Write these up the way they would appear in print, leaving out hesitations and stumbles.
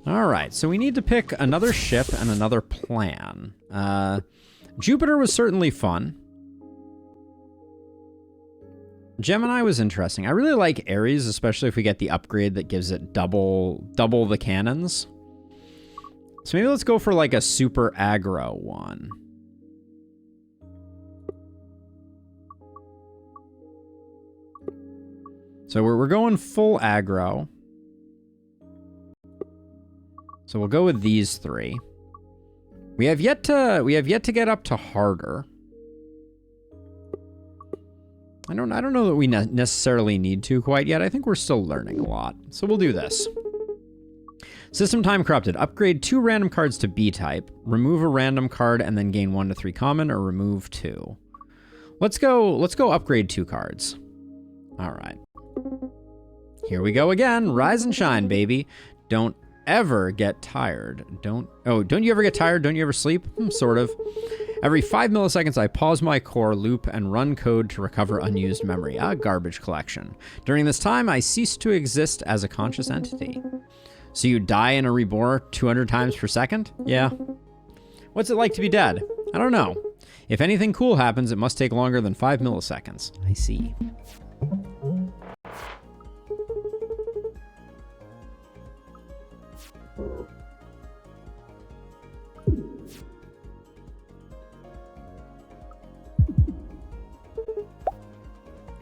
All right, so we need to pick another ship and another plan. Jupiter was certainly fun. Gemini was interesting. I really like Ares, especially if we get the upgrade that gives it double the cannons. So maybe let's go for like a super aggro one. So we're going full aggro. So we'll go with these three. We have yet to get up to harder. I don't know that we necessarily need to quite yet. I think we're still learning a lot. So we'll do this. System time corrupted. Upgrade 2 random cards to B type. Remove a random card and then gain 1 to 3 common, or remove 2. Let's go upgrade 2 cards. All right. Here we go again. Rise and shine, baby. Don't ever get tired. Don't you ever get tired? Don't you ever sleep? Sort of. Every 5 milliseconds, I pause my core loop and run code to recover unused memory. Garbage collection. During this time, I cease to exist as a conscious entity. So you die and are reborn 200 times per second? Yeah. What's it like to be dead? I don't know. If anything cool happens, it must take longer than 5 milliseconds. I see.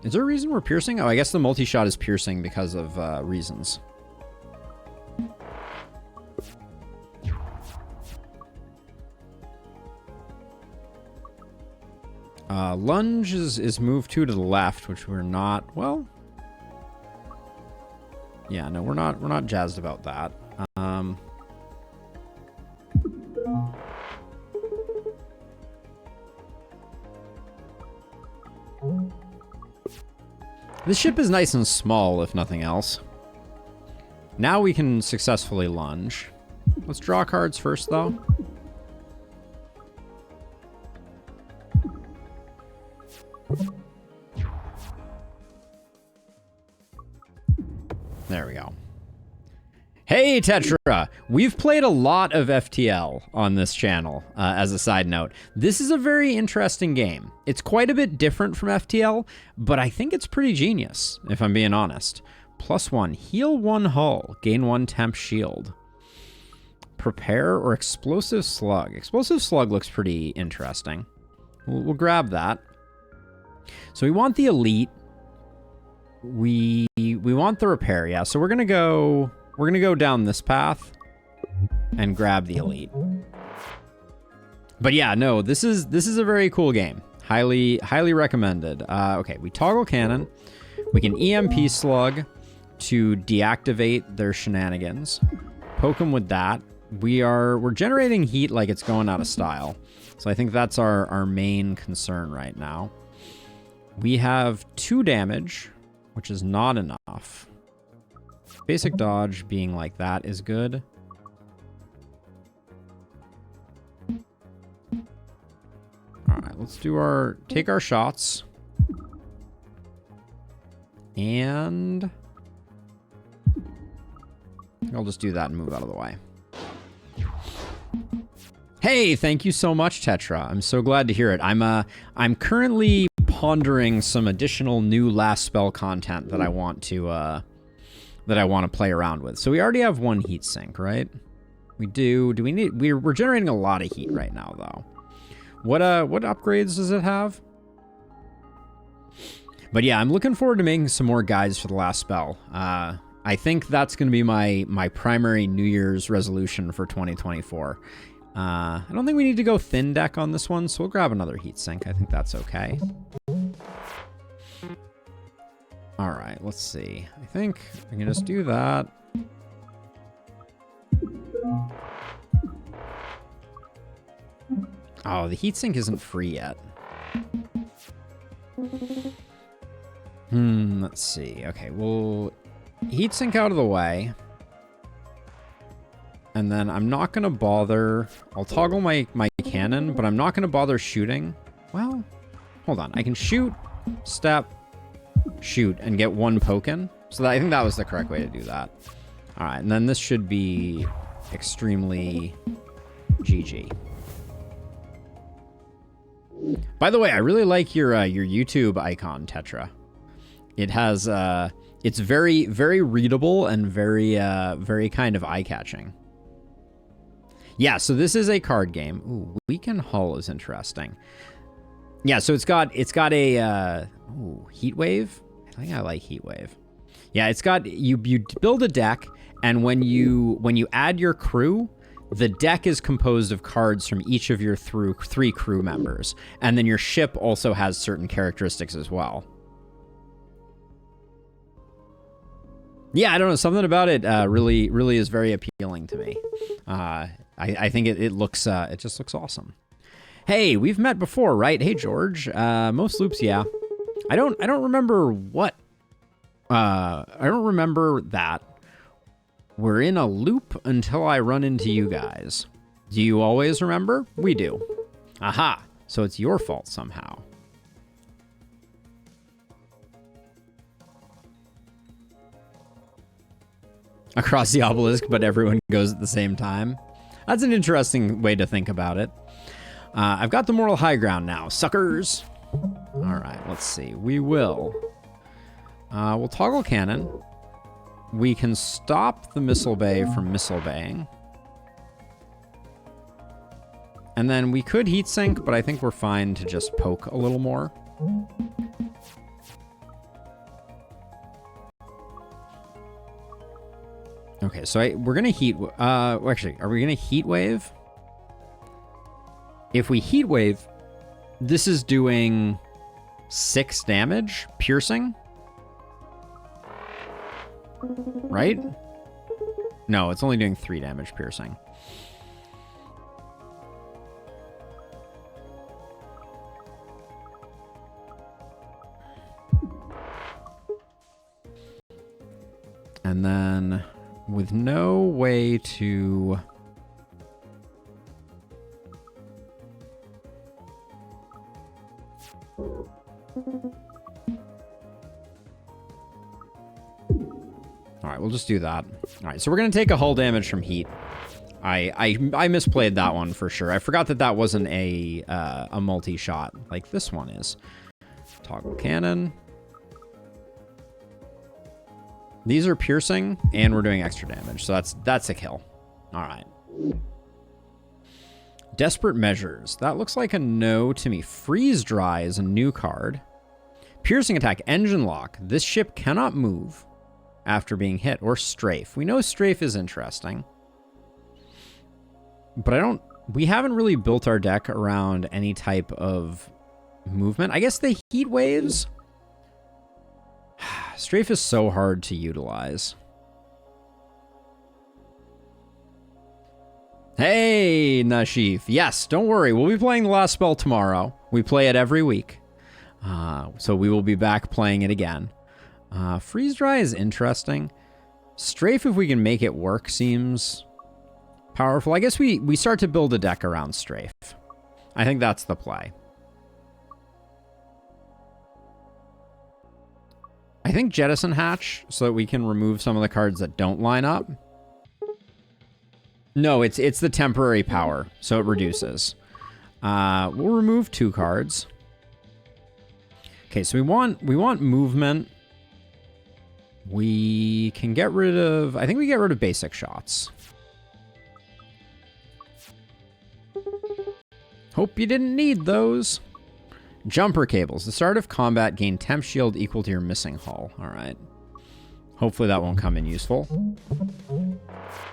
Is there a reason we're piercing? Oh, I guess the multi-shot is piercing because of reasons. Lunge is move 2 to the left, which we're not, well... Yeah, no, we're not jazzed about that. This ship is nice and small, if nothing else. Now we can successfully lunge. Let's draw cards first, though. There we go. Hey, Tetra! We've played a lot of FTL on this channel, as a side note. This is a very interesting game. It's quite a bit different from FTL, but I think it's pretty genius, if I'm being honest. +1, heal 1 hull, gain 1 temp shield. Prepare or explosive slug. Explosive slug looks pretty interesting. We'll grab that. So we want the elite. We want the repair, yeah. So we're gonna go down this path and grab the elite. But yeah, no, this is a very cool game. Highly recommended. Okay, we toggle cannon. We can EMP slug to deactivate their shenanigans. Poke them with that. We're generating heat like it's going out of style. So I think that's our main concern right now. We have 2 damage, which is not enough. Basic dodge being like that is good. Alright, let's do take our shots. And I'll just do that and move out of the way. Hey, thank you so much, Tetra. I'm so glad to hear it. I'm currently pondering some additional new last spell content that I want to play around with. So we already have 1 heat sink, right? We do. Do we need? We're generating a lot of heat right now, though. What upgrades does it have? But yeah, I'm looking forward to making some more guides for the last spell. I think that's going to be my primary New Year's resolution for 2024. I don't think we need to go thin deck on this one, so we'll grab another heat sink. I think that's okay. All right, let's see. I think I can just do that. Oh, the heatsink isn't free yet. Let's see. Okay, we'll heatsink out of the way. And then I'm not going to bother... I'll toggle my cannon, but I'm not going to bother shooting. Well, hold on. I can shoot, step, shoot, and get 1 poke in. So I think that was the correct way to do that. All right, and then this should be extremely GG. By the way, I really like your YouTube icon, Tetra. It has it's very, very readable and very very kind of eye-catching. Yeah, so this is a card game. Ooh, Weekend Hull is interesting. Yeah, so it's got a heat wave. I think I like heat wave. Yeah, it's got you build a deck, and when you add your crew, the deck is composed of cards from each of your three crew members, and then your ship also has certain characteristics as well. Yeah, I don't know, something about it really is very appealing to me. I think it looks it just looks awesome. Hey, we've met before, right? Hey, George. Most loops, yeah. I don't remember what. I don't remember that. We're in a loop until I run into you guys. Do you always remember? We do. Aha. So it's your fault somehow. Across the obelisk, but everyone goes at the same time. That's an interesting way to think about it. I've got the moral high ground now, suckers. All right, let's see. We'll toggle cannon. We can stop the missile bay from missile baying. And then we could heat sink, but I think we're fine to just poke a little more. Okay, so we're gonna heat. Actually, are we gonna heat wave? If we heat wave, this is doing 6 damage, piercing. Right? No, it's only doing 3 damage, piercing. And then, with no way to... Alright, we'll just do that. Alright, so we're going to take a hull damage from heat. I misplayed that one for sure. I forgot that that wasn't a multi-shot like this one is. Toggle cannon. These are piercing, and we're doing extra damage, so that's a kill. Alright. Desperate Measures. That looks like a no to me. Freeze Dry is a new card. Piercing Attack, Engine Lock. This ship cannot move after being hit, or Strafe. We know Strafe is interesting. But we haven't really built our deck around any type of movement. I guess the heat waves. Strafe is so hard to utilize. Hey, Nashif. Yes, don't worry. We'll be playing the last spell tomorrow. We play it every week. So we will be back playing it again. Freeze Dry is interesting. Strafe, if we can make it work, seems powerful. I guess we start to build a deck around Strafe. I think that's the play. I think Jettison Hatch, so that we can remove some of the cards that don't line up. No, it's the temporary power, so it reduces. We'll remove 2 cards. Okay, so we want movement. We can get rid of... I think we get rid of basic shots. Hope you didn't need those. Jumper cables. The start of combat, gain temp shield equal to your missing hull. All right. Hopefully that won't come in useful.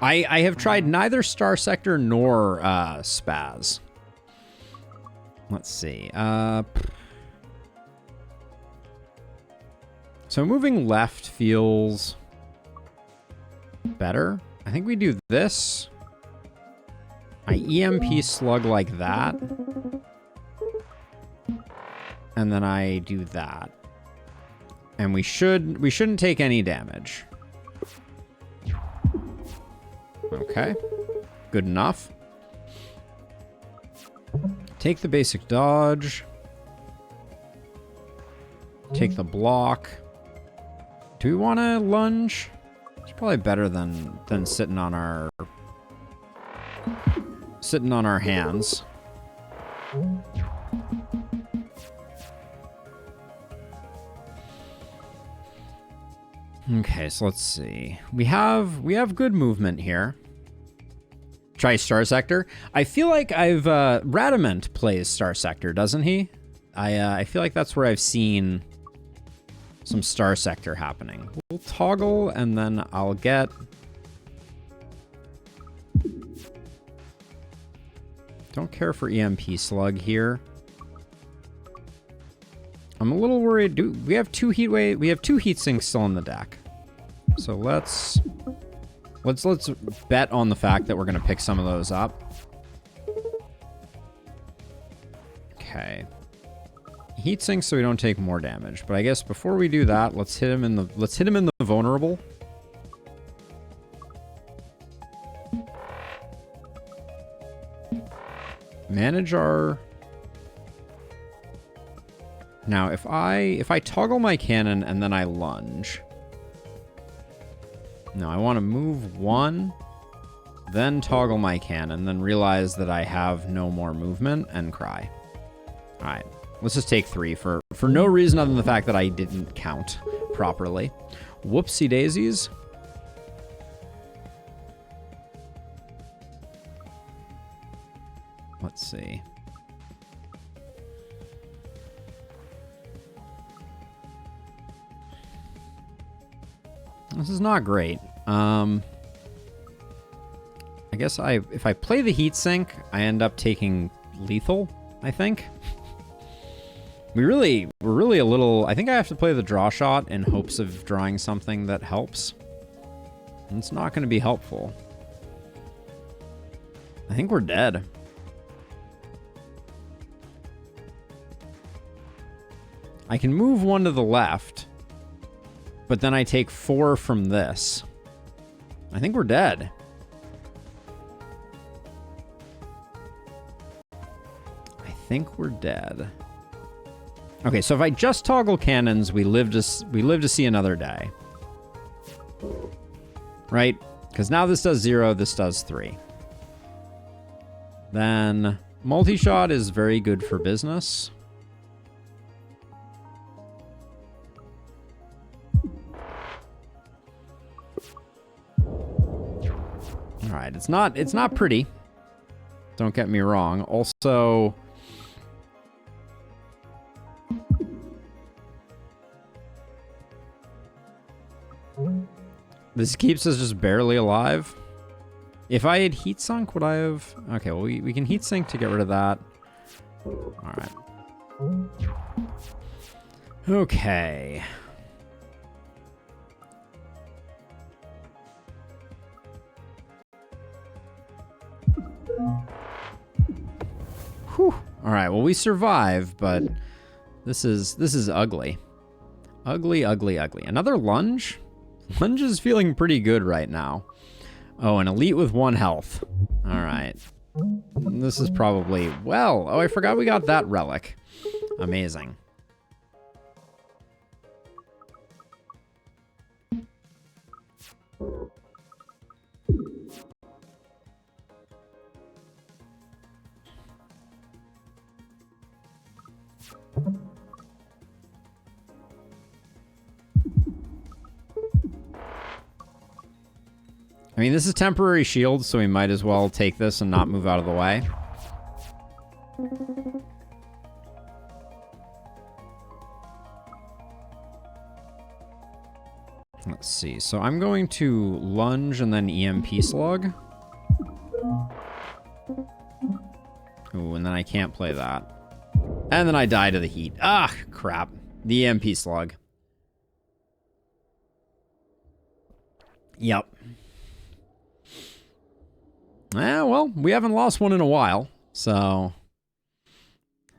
I have tried neither Star Sector nor Spaz. Let's see. So moving left feels better. I think we do this. I EMP slug like that. And then I do that. And we shouldn't take any damage. Okay. Good enough. Take the basic dodge. Take the block. Do we want to lunge? It's probably better than sitting on our sitting on our hands. Okay, so let's see. We have good movement here. Try Star Sector. I feel like Radamant plays Star Sector, doesn't he? I feel like that's where I've seen some Star Sector happening. We'll toggle, and then I'll get... Don't care for EMP Slug here. I'm a little worried. We have two heat sinks still on the deck. So let's bet on the fact that we're gonna pick some of those up. Okay. Heat sinks so we don't take more damage. But I guess before we do that, let's hit him in the vulnerable. Manage our... Now, if I toggle my cannon and then I lunge... No, I want to move one, then toggle my cannon, then realize that I have no more movement and cry. Alright, let's just take 3 for no reason other than the fact that I didn't count properly. Whoopsie daisies. Let's see. This is not great. I guess if I play the heat sink, I end up taking lethal, I think. We're really a little... I think I have to play the draw shot in hopes of drawing something that helps. And it's not going to be helpful. I think we're dead. I can move one to the left, but then I take 4 from this. I think we're dead. I think we're dead. Okay, so if I just toggle cannons, we live to see another day. Right? Because now this does 0, this does 3. Then multi-shot is very good for business. All right, it's not pretty. Don't get me wrong. Also, this keeps us just barely alive. If I had heat sunk, would I have... Okay, well, we can heat sink to get rid of that. All right. Okay. Whew. All right, well, we survive, but this is ugly. Ugly, ugly, ugly. Another lunge? Lunge is feeling pretty good right now. Oh, an elite with 1 health. All right. This is probably... Well, oh, I forgot we got that relic. Amazing. I mean, this is temporary shield, so we might as well take this and not move out of the way. Let's see. So I'm going to lunge and then EMP slug. Ooh, and then I can't play that. And then I die to the heat. Ah, crap. The EMP slug. Yep. Well, we haven't lost one in a while, so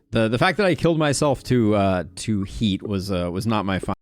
the fact that I killed myself to heat was not my